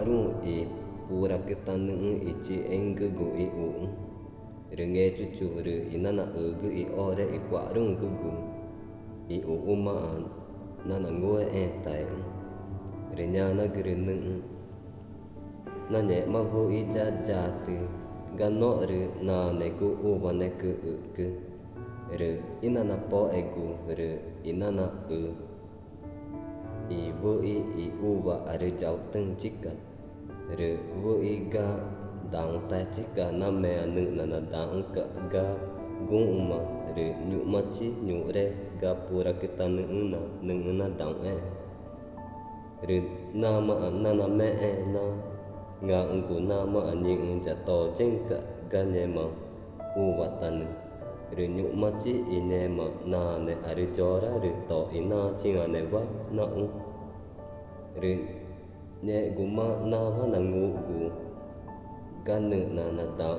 rung i pura kita nung i chi eng gu i u re nge chu re inana gu i ore i rung gu i u ma nana ngue e tai re nyana gre nung na nhẹ ma vô i ja ja tu ga no re na ne gu u wa ne ku re inana po e gu re inana i vô i u wa are jau teng chika re vô i ga dang ta chika na me nu na dang ka ga gung ma re nyu ma chi nyu re ga pura kita nu na dang re na ma na me na nga ngu na ma ni ja to jeng ka ga ne ma u wa tan re nyu ma chi i ne ma na ne are jora re to i na chi nga ne wa na re ne gu ma na wa na ngu gu ga nu na da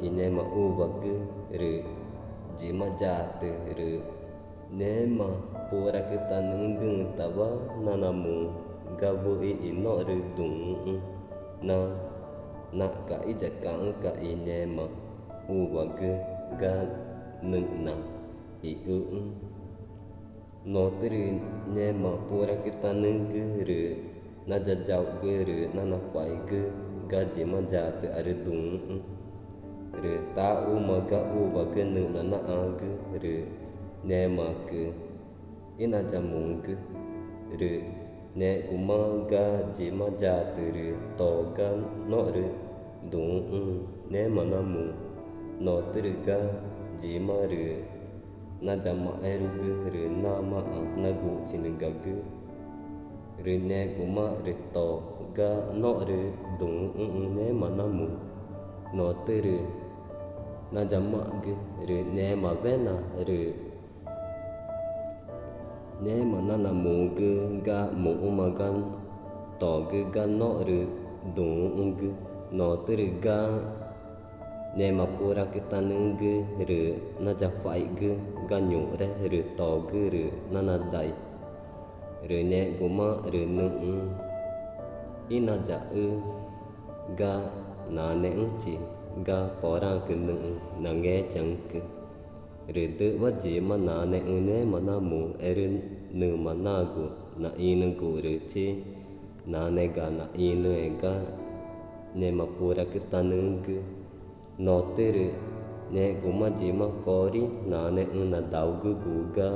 i ne ma u wa gu re ji ma ja te re ne ma pura kita nung ta wa na mu ga vô i no re dung na ka i ja ka i ne ma u wa gu ga nu na i no tri ne ma pura kita nung re na ja jau gu re na fai gu ga ji ma ja te are dung re ta u ma ga u wa gu nu na gu re ne ma gu ina ja mung gu re ne gu ma ga ji ma ja te re to ga no re dung ne ma na mu no tri ga ji ma re na ja ma gu re na ma na gu chin ga gu re ne gu ma re to ga no re dung ne ma na mu no tri na ja ma gu re ne ma ve na re ne ma na mu gu ga mu ma ga to gu ga no re dung gu no tri ga ne ma pura kita nung gu re na ja fai gu ga nyu re to gu re na dai re ne gu ma re nu ina ja ga na ne chi ga pora ku nu na nge chang ku re de wa ji ma na ne ma na mu re nu ma na gu na i nu gu re chi na ne ga na i nu e ga ne ma pura kita nung gu no tere ne gu ma ji ma ko ri na ne na dau gu ga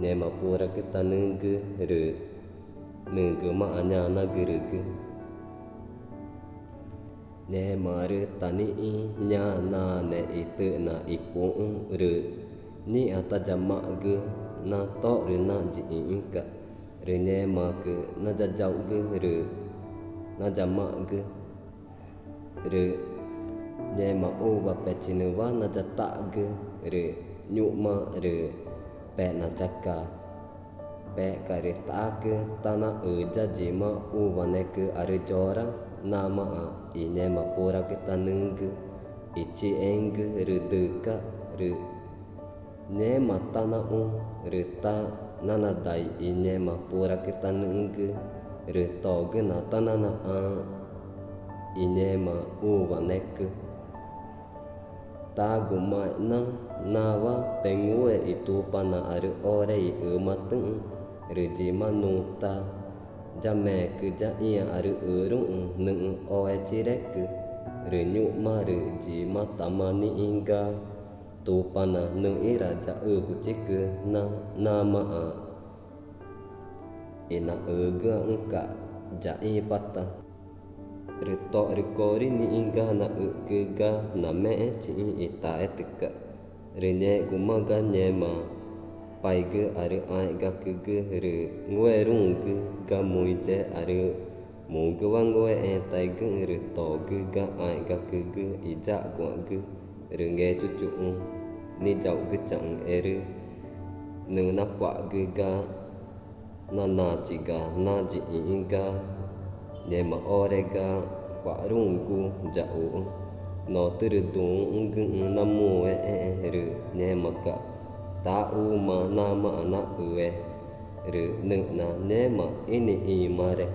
ne ma pura kita nung gu re nu gu ma anya na gu re gu ne ma re tani i nya na ne i te na i pu re ni ata jama gu na to re na ji ka re ne ma gu na ja jau gu re na jama gu re ne ma u wa pe chinu wa na ja ta gu re nyu ma re pe na chaka pe ka re ta gu ta na ja ji ma u wa ne ku are jora na ma i ne ma pura kita nung gu i chi eng gu re du ka re ne ma ta na re ta na dai i ne ma pura kita nung gu re to gu na ta na i ne ma u wa ne ku ta gu ma na wa pengue i tu pa na are ore i ma tu re ji ma nu ta ja me ku ja i are ru nu o e chi re ku re nyu ma re ji ma ta ma ni ga tu pa na nu i ra ja gu chi ku na ma ina ga ka ja i pata re to re ko ri ni ga na ku ga na me chi i ta et ka re ne gu ma ga ne ma pai gu are ai ga ku gu re ngwe rung gu ga mu je are mu gu wa ngwe e tai gu re to gu ga ai ga ku gu i ja kwa gu re nge chu ni jau gu chang e re nu na kwa gu ga na chi ga na ji i ga ne ma ore ga kwa rung gu ja no tere dung na mu re ne ma ka ta u ma na ma na re nu na ne ma ini i ma re